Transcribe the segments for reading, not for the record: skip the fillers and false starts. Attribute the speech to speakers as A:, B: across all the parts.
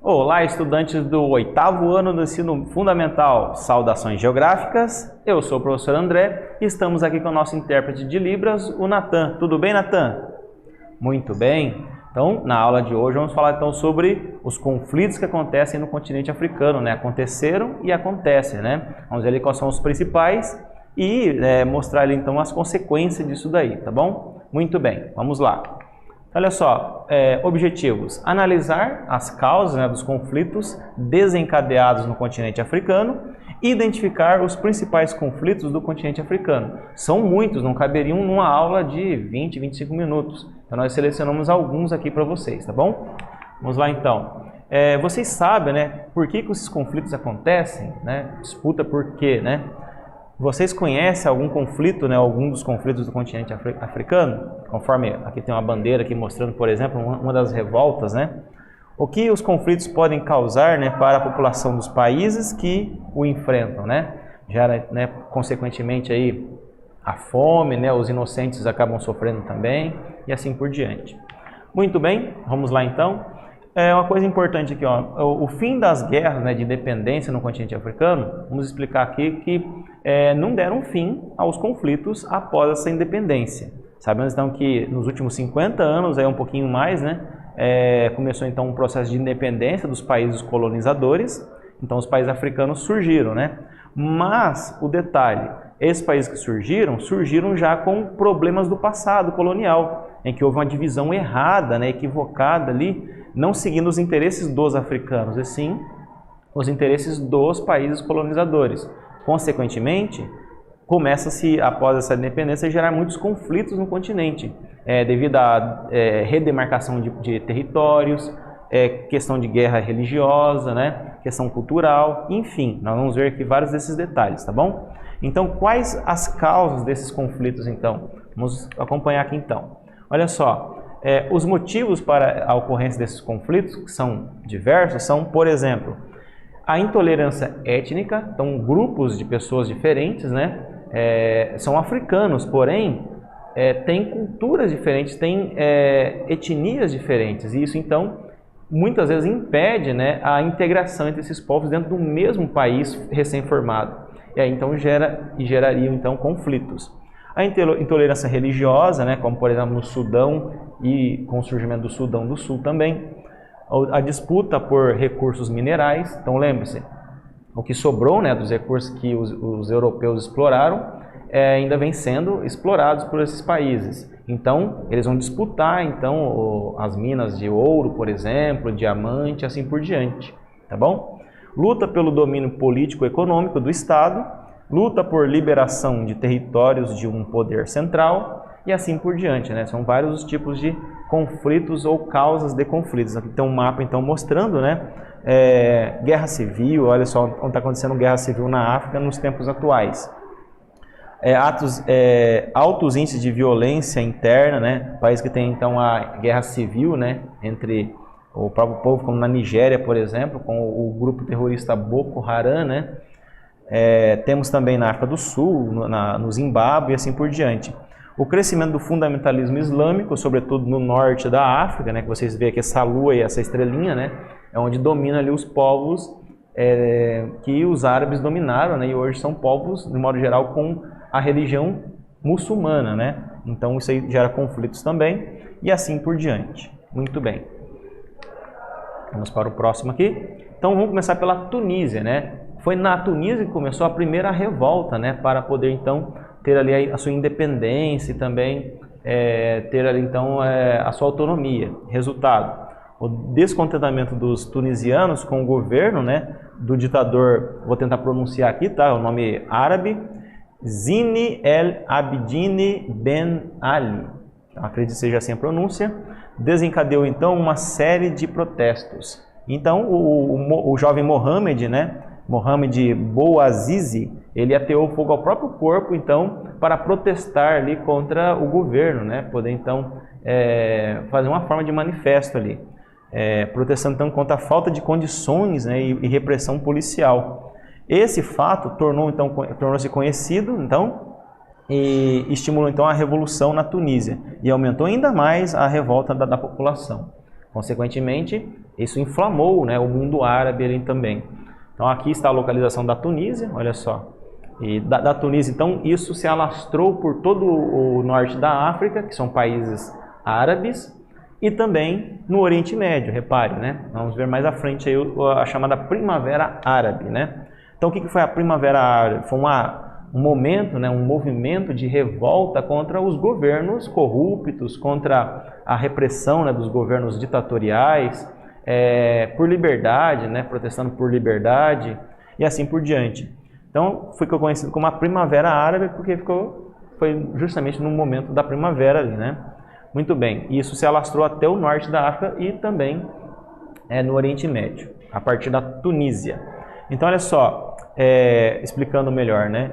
A: Olá, estudantes do 8º ano do ensino fundamental, saudações geográficas. Eu sou o professor André e estamos aqui com o nosso intérprete de Libras, o Natan. Tudo bem, Natan? Muito bem. Então, na aula de hoje vamos falar então sobre os conflitos que acontecem no continente africano, né? Aconteceram e acontecem, né? Vamos ver ali quais são os principais e mostrar ali então as consequências disso daí, tá bom? Muito bem, vamos lá. Olha só, objetivos: analisar as causas, né, dos conflitos desencadeados no continente africano, identificar os principais conflitos do continente africano. São muitos, não caberiam numa aula de 20, 25 minutos. Então nós selecionamos alguns aqui para vocês, tá bom? Vamos lá então. Vocês sabem, né, por que esses conflitos acontecem, né? Disputa por quê, né? Vocês conhecem algum conflito, né, algum dos conflitos do continente africano? Conforme aqui tem uma bandeira aqui mostrando, por exemplo, uma das revoltas, né? O que os conflitos podem causar, né, para a população dos países que o enfrentam, né? Gera, né, consequentemente aí a fome, né, os inocentes acabam sofrendo também e assim por diante. Muito bem, vamos lá então. Uma coisa importante aqui, ó, o fim das guerras, né, de independência no continente africano, vamos explicar aqui que não deram fim aos conflitos após essa independência. Sabemos então que nos últimos 50 anos, um pouquinho mais, né, começou então um processo de independência dos países colonizadores, então os países africanos surgiram, né? Mas o detalhe, esses países que surgiram já com problemas do passado colonial, em que houve uma divisão errada, né, equivocada ali, não seguindo os interesses dos africanos, e sim os interesses dos países colonizadores. Consequentemente, começa-se, após essa independência, a gerar muitos conflitos no continente, devido à redemarcação de territórios, questão de guerra religiosa, né, questão cultural, enfim, nós vamos ver aqui vários desses detalhes, tá bom? Então, quais as causas desses conflitos, então? Vamos acompanhar aqui, então. Olha só. Os motivos para a ocorrência desses conflitos, que são diversos, são, por exemplo, a intolerância étnica, então grupos de pessoas diferentes, né, são africanos, porém têm culturas diferentes, têm etnias diferentes, e isso então muitas vezes impede, né, a integração entre esses povos dentro do mesmo país recém-formado, e aí então geraria então conflitos. A intolerância religiosa, né, como por exemplo no Sudão e com o surgimento do Sudão do Sul também. A disputa por recursos minerais, então lembre-se, o que sobrou, né, dos recursos que os europeus exploraram, ainda vem sendo explorados por esses países. Então eles vão disputar então as minas de ouro, por exemplo, diamante, assim por diante, tá bom? Luta pelo domínio político-econômico do Estado, luta por liberação de territórios de um poder central e assim por diante, né? São vários os tipos de conflitos ou causas de conflitos. Aqui tem um mapa então mostrando, né? Guerra civil, olha só onde está acontecendo guerra civil na África nos tempos atuais. Altos índices de violência interna, né? País que tem então a guerra civil, né, entre o próprio povo, como na Nigéria, por exemplo, com o grupo terrorista Boko Haram, né? Temos também na África do Sul, no Zimbábue e assim por diante. O crescimento do fundamentalismo islâmico, sobretudo no norte da África, né, que vocês veem aqui essa lua e essa estrelinha, né, é onde domina ali os povos que os árabes dominaram, né, e hoje são povos, de modo geral, com a religião muçulmana, né? Então isso aí gera conflitos também e assim por diante. Muito bem. Vamos para o próximo aqui. Então vamos começar pela Tunísia, né? Foi na Tunísia que começou a primeira revolta, né, para poder então ter ali a sua independência e também ter ali então a sua autonomia. Resultado: o descontentamento dos tunisianos com o governo, né, do ditador, vou tentar pronunciar aqui, tá, o nome árabe, Zine El Abidine Ben Ali, acredito que seja assim a pronúncia, desencadeou então uma série de protestos. Então o jovem Mohamed, né, Mohamed Bouazizi, ele ateou fogo ao próprio corpo, então, para protestar ali contra o governo, né? Poder, então, fazer uma forma de manifesto ali, protestando, então, contra a falta de condições, né, e repressão policial. Esse fato tornou-se conhecido, então, e estimulou, então, a revolução na Tunísia, e aumentou ainda mais a revolta da população. Consequentemente, isso inflamou, né, o mundo árabe ali também. Então aqui está a localização da Tunísia, olha só. E da Tunísia, então, isso se alastrou por todo o norte da África, que são países árabes, e também no Oriente Médio, repare, né? Vamos ver mais à frente aí a chamada Primavera Árabe, né? Então, o que foi a Primavera Árabe? Foi um momento, né, um movimento de revolta contra os governos corruptos, contra a repressão, né, dos governos ditatoriais, por liberdade, né, protestando por liberdade e assim por diante. Então, ficou conhecido como a Primavera Árabe porque foi justamente no momento da primavera ali, né? Muito bem, isso se alastrou até o norte da África e também no Oriente Médio, a partir da Tunísia. Então, olha só, explicando melhor, né?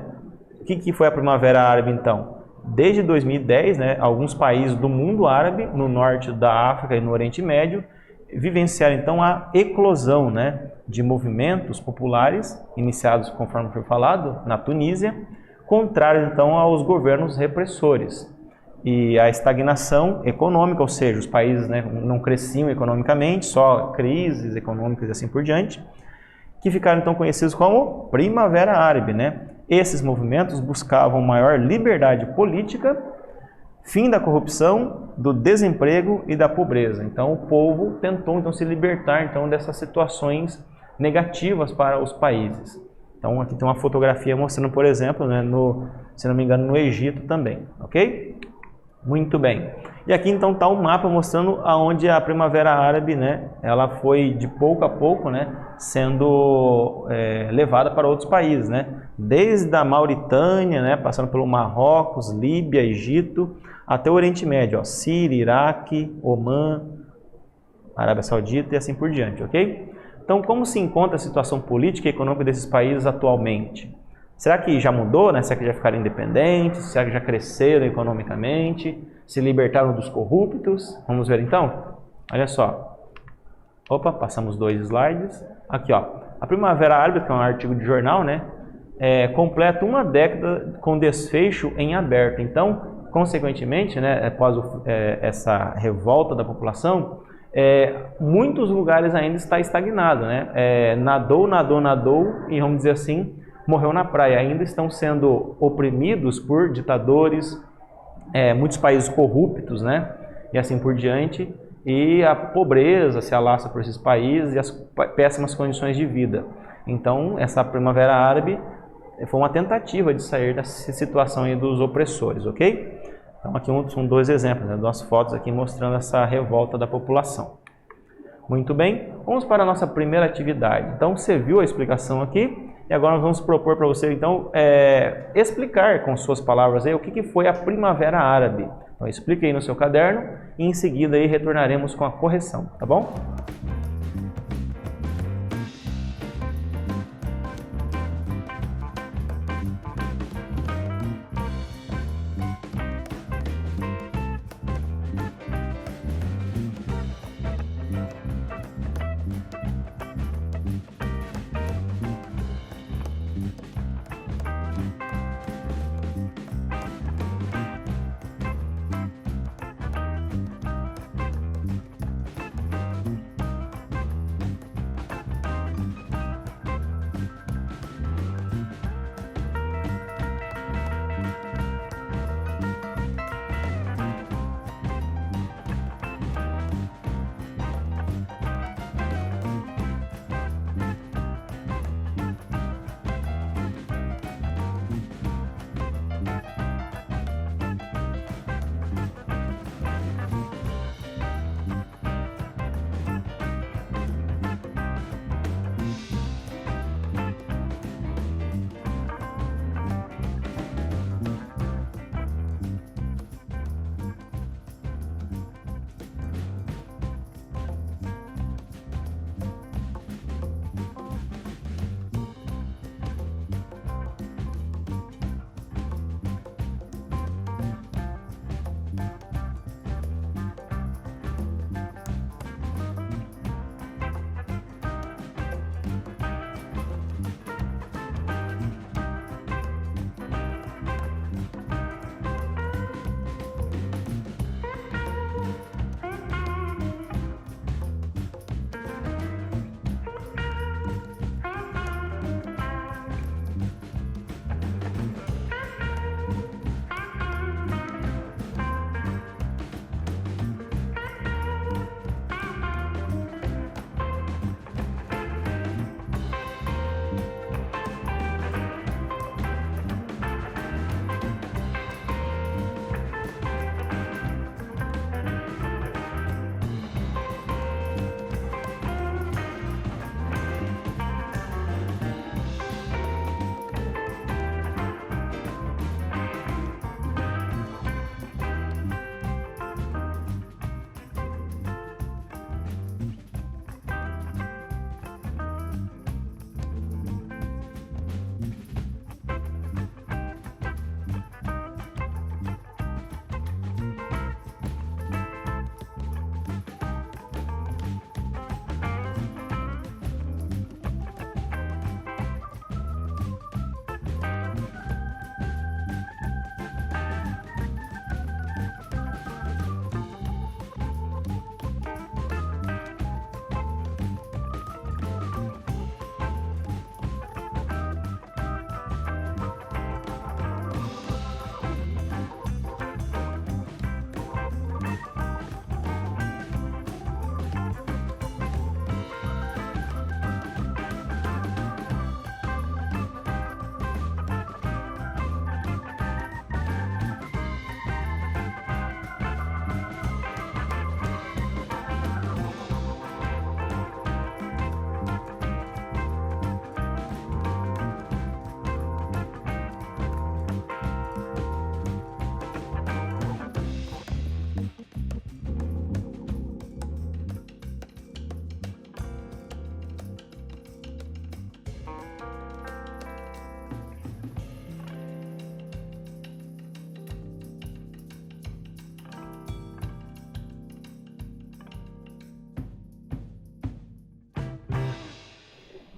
A: O que foi a Primavera Árabe, então? Desde 2010, né, alguns países do mundo árabe, no norte da África e no Oriente Médio, vivenciaram, então, a eclosão, né, de movimentos populares, iniciados, conforme foi falado, na Tunísia, contrários, então, aos governos repressores. E a estagnação econômica, ou seja, os países, né, não cresciam economicamente, só crises econômicas e assim por diante, que ficaram então conhecidos como Primavera Árabe, né? Esses movimentos buscavam maior liberdade política, fim da corrupção, do desemprego e da pobreza. Então o povo tentou então se libertar então dessas situações negativas para os países. Então aqui tem uma fotografia mostrando, por exemplo, né, se não me engano, no Egito também, ok? Muito bem. E aqui então está um mapa mostrando aonde a Primavera Árabe, né, ela foi de pouco a pouco, né, sendo levada para outros países, né, desde a Mauritânia, né, passando pelo Marrocos, Líbia, Egito, até o Oriente Médio, ó, Síria, Iraque, Omã, Arábia Saudita e assim por diante, ok? Então, como se encontra a situação política e econômica desses países atualmente? Será que já mudou, né? Será que já ficaram independentes? Será que já cresceram economicamente? Se libertaram dos corruptos? Vamos ver então? Olha só. Opa, passamos 2 slides. Aqui, ó. A Primavera Árabe, que é um artigo de jornal, né? Completa uma década com desfecho em aberto. Então, consequentemente, né, após essa revolta da população, muitos lugares ainda está estagnado, né? Nadou e, vamos dizer assim, morreu na praia. Ainda estão sendo oprimidos por ditadores, muitos países corruptos, né? E assim por diante. E a pobreza se alastra por esses países e as péssimas condições de vida. Então, essa Primavera Árabe foi uma tentativa de sair dessa situação aí dos opressores, ok? Então, aqui são 2 exemplos, né? 2 fotos aqui mostrando essa revolta da população. Muito bem, vamos para a nossa primeira atividade. Então, você viu a explicação aqui e agora nós vamos propor para você, então, explicar com suas palavras aí o que foi a Primavera Árabe. Então, explique aí no seu caderno e em seguida aí retornaremos com a correção, tá bom?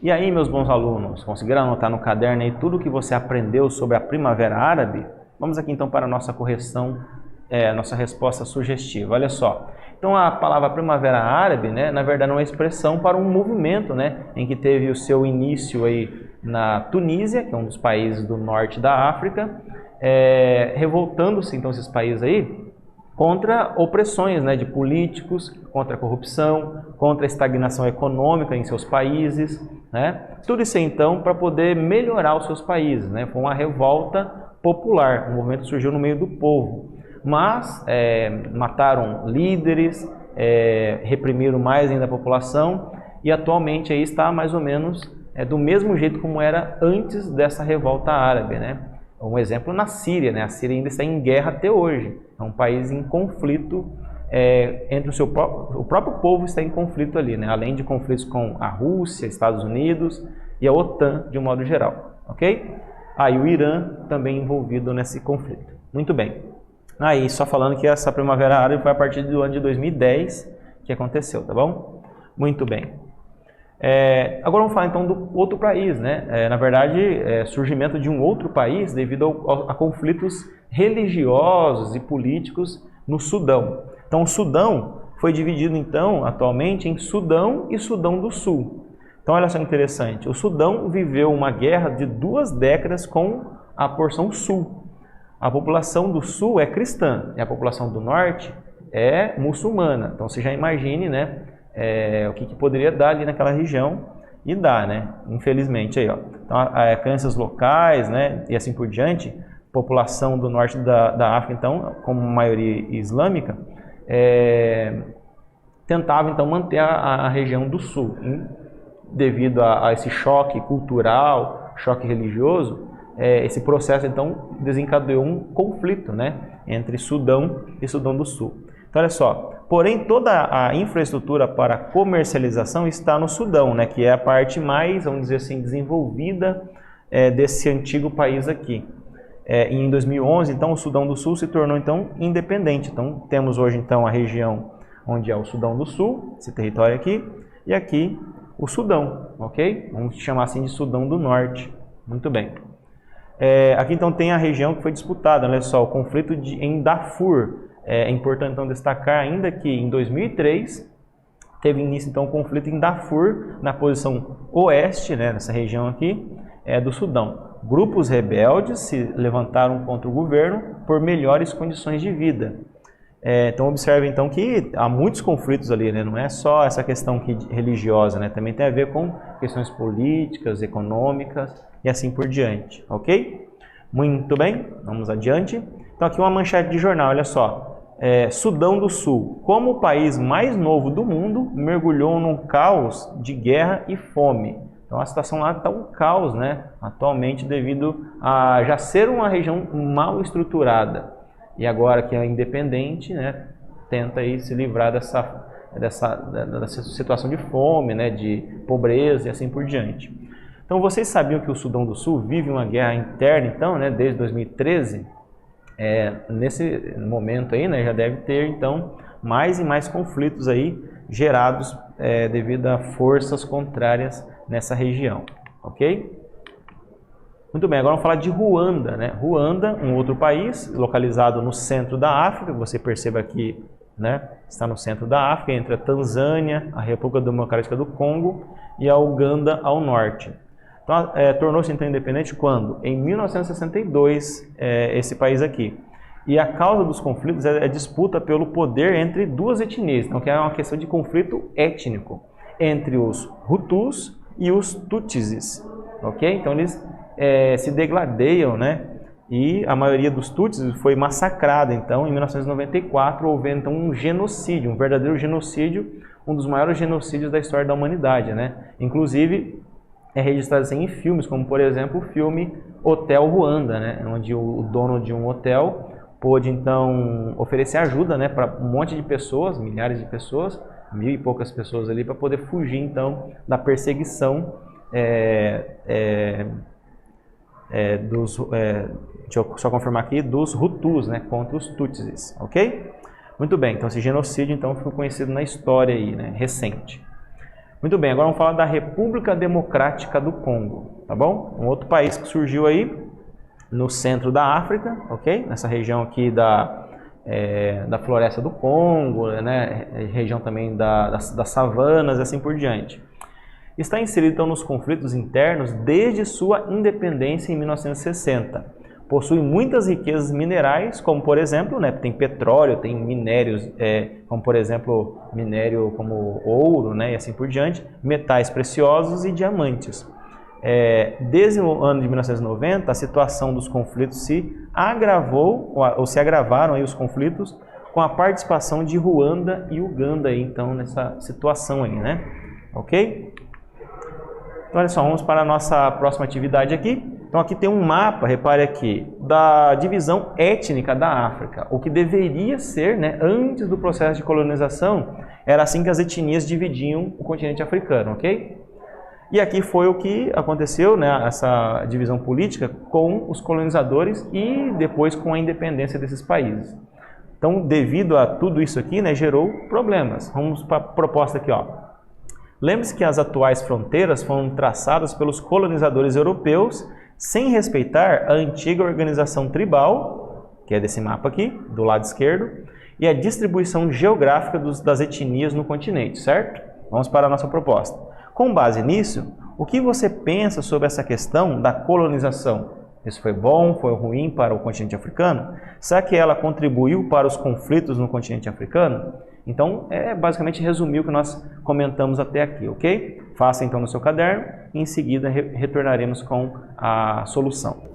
A: E aí, meus bons alunos, conseguiram anotar no caderno aí tudo o que você aprendeu sobre a Primavera Árabe? Vamos aqui então para a nossa correção, nossa resposta sugestiva. Olha só. Então a palavra Primavera Árabe, né, na verdade é uma expressão para um movimento, né, em que teve o seu início aí na Tunísia, que é um dos países do norte da África, revoltando-se então esses países aí contra opressões, né, de políticos, contra a corrupção, contra a estagnação econômica em seus países, né? Tudo isso então para poder melhorar os seus países, né? Foi uma revolta popular, um movimento que surgiu no meio do povo. Mas mataram líderes, reprimiram mais ainda a população e atualmente aí está mais ou menos do mesmo jeito como era antes dessa revolta árabe, né? Um exemplo na Síria, né? A Síria ainda está em guerra até hoje, é um país em conflito entre o próprio povo está em conflito ali, né? Além de conflitos com a Rússia, Estados Unidos e a OTAN de um modo geral, ok? E o Irã também envolvido nesse conflito. Muito bem. Aí, só falando que essa Primavera Árabe foi a partir do ano de 2010 que aconteceu, tá bom? Muito bem. Agora vamos falar então do outro país, né? Na verdade, surgimento de um outro país devido a conflitos religiosos e políticos no Sudão. Então, o Sudão foi dividido então atualmente em Sudão e Sudão do Sul. Então, olha só que interessante. O Sudão viveu uma guerra de 2 décadas com a porção sul. A população do sul é cristã e a população do norte é muçulmana. Então você já imagine, né, o que poderia dar ali naquela região, e dá, né, infelizmente aí, ó. Então, crenças locais, né, e assim por diante, população do norte da África, então, como maioria islâmica, tentava então manter a região do sul, devido a esse choque cultural, choque religioso. Esse processo então desencadeou um conflito, né, entre Sudão e Sudão do Sul. Então olha só, porém toda a infraestrutura para comercialização está no Sudão, né, que é a parte mais, vamos dizer assim, desenvolvida desse antigo país aqui. E em 2011, então, o Sudão do Sul se tornou então independente. Então temos hoje então a região onde é o Sudão do Sul, esse território aqui, e aqui o Sudão, ok? Vamos chamar assim de Sudão do Norte. Muito bem. Aqui então tem a região que foi disputada, olha só, o conflito em Darfur. É importante então destacar ainda que em 2003 teve início então o conflito em Darfur, na posição oeste, né, nessa região aqui do Sudão. Grupos rebeldes se levantaram contra o governo por melhores condições de vida. Então observe então que há muitos conflitos ali, né? Não é só essa questão religiosa, né? Também tem a ver com questões políticas, econômicas e assim por diante, ok? Muito bem, vamos adiante. Então aqui uma manchete de jornal, olha só. Sudão do Sul, como o país mais novo do mundo, mergulhou num caos de guerra e fome. Então a situação lá está um caos, né? Atualmente devido a já ser uma região mal estruturada. E agora que é independente, né, tenta aí se livrar dessa situação de fome, né, de pobreza e assim por diante. Então vocês sabiam que o Sudão do Sul vive uma guerra interna, então, né, desde 2013? Nesse momento aí, né, já deve ter então mais e mais conflitos aí gerados devido a forças contrárias nessa região, ok? Muito bem, agora vamos falar de Ruanda, né? Ruanda, um outro país localizado no centro da África, você perceba aqui, né, está no centro da África, entre a Tanzânia, a República Democrática do Congo e a Uganda ao norte. Então, tornou-se então independente quando? Em 1962, esse país aqui. E a causa dos conflitos é a disputa pelo poder entre 2 etnias, então que é uma questão de conflito étnico entre os Hutus e os Tutsis, ok? Então eles se degladeiam, né? E a maioria dos Tutsis foi massacrada. Então, em 1994, houve então um genocídio, um verdadeiro genocídio, um dos maiores genocídios da história da humanidade, né? Inclusive, é registrado assim em filmes, como por exemplo o filme Hotel Ruanda, né? Onde o dono de um hotel pôde então oferecer ajuda, né, para um monte de pessoas, milhares de pessoas, 1000 e poucas pessoas ali, para poder fugir então da perseguição deixa eu só confirmar aqui, dos Hutus, né, contra os Tutsis, ok? Muito bem, então esse genocídio então ficou conhecido na história aí, né, recente. Muito bem, agora vamos falar da República Democrática do Congo, tá bom? Um outro país que surgiu aí no centro da África, ok? Nessa região aqui da floresta do Congo, né? Região também das savanas e assim por diante. Está inserido então nos conflitos internos desde sua independência em 1960. Possui muitas riquezas minerais, como por exemplo, né, tem petróleo, tem minérios, como por exemplo, minério como ouro, né, e assim por diante, metais preciosos e diamantes. Desde o ano de 1990, a situação dos conflitos se agravou, ou se agravaram aí os conflitos, com a participação de Ruanda e Uganda aí, então, nessa situação aí, né? Ok? Então, olha só, vamos para a nossa próxima atividade aqui. Então, aqui tem um mapa, repare aqui, da divisão étnica da África. O que deveria ser, né, antes do processo de colonização, era assim que as etnias dividiam o continente africano, ok? E aqui foi o que aconteceu, né, essa divisão política com os colonizadores e depois com a independência desses países. Então, devido a tudo isso aqui, né, gerou problemas. Vamos para a proposta aqui, ó. Lembre-se que as atuais fronteiras foram traçadas pelos colonizadores europeus sem respeitar a antiga organização tribal, que é desse mapa aqui, do lado esquerdo, e a distribuição geográfica das etnias no continente, certo? Vamos para a nossa proposta. Com base nisso, o que você pensa sobre essa questão da colonização? Isso foi bom, foi ruim para o continente africano? Será que ela contribuiu para os conflitos no continente africano? Então, basicamente resumir o que nós comentamos até aqui, ok? Faça então no seu caderno e em seguida retornaremos com a solução.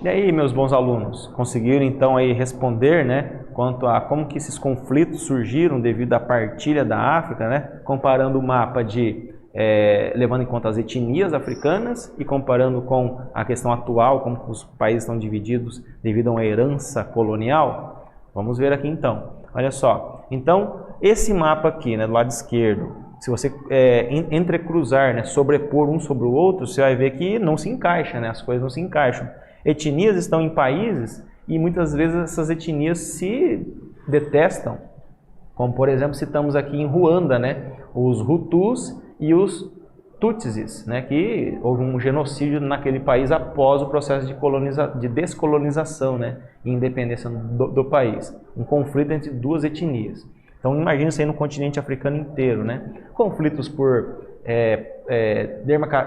A: E aí, meus bons alunos, conseguiram então aí responder, né, quanto a como que esses conflitos surgiram devido à partilha da África, né, comparando o mapa levando em conta as etnias africanas e comparando com a questão atual, como os países estão divididos devido a uma herança colonial? Vamos ver aqui então. Olha só. Então, esse mapa aqui, né, do lado esquerdo, se você entrecruzar, né, sobrepor um sobre o outro, você vai ver que não se encaixa, né, as coisas não se encaixam. Etnias estão em países e muitas vezes essas etnias se detestam. Como, por exemplo, citamos aqui em Ruanda, né, os Hutus e os Tutsis, né, que houve um genocídio naquele país após o processo de descolonização, né, e independência do país. Um conflito entre duas etnias. Então, imagine isso aí no continente africano inteiro, né? Conflitos por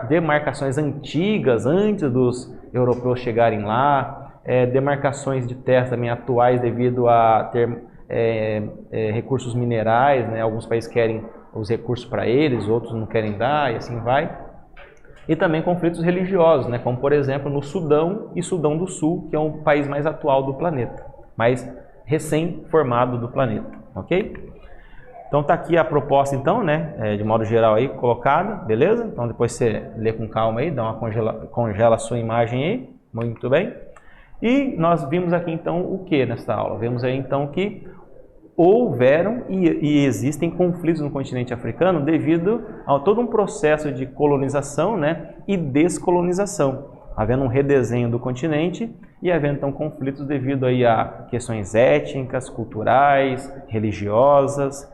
A: demarcações antigas, antes dos europeus chegarem lá, demarcações de terras também atuais devido a ter recursos minerais, né? Alguns países querem os recursos para eles, outros não querem dar e assim vai. E também conflitos religiosos, né? Como por exemplo no Sudão e Sudão do Sul, que é o país mais atual do planeta, mais recém-formado do planeta, ok? Então tá aqui a proposta então, né, de modo geral aí colocada, beleza? Então depois você lê com calma aí, dá uma congela a sua imagem aí, muito bem. E nós vimos aqui então o que nesta aula? Vemos aí então que houveram e existem conflitos no continente africano devido a todo um processo de colonização, né, e descolonização, havendo um redesenho do continente e havendo então conflitos devido aí a questões étnicas, culturais, religiosas,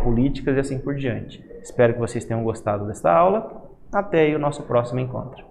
A: políticas e assim por diante. Espero que vocês tenham gostado desta aula. Até aí o nosso próximo encontro.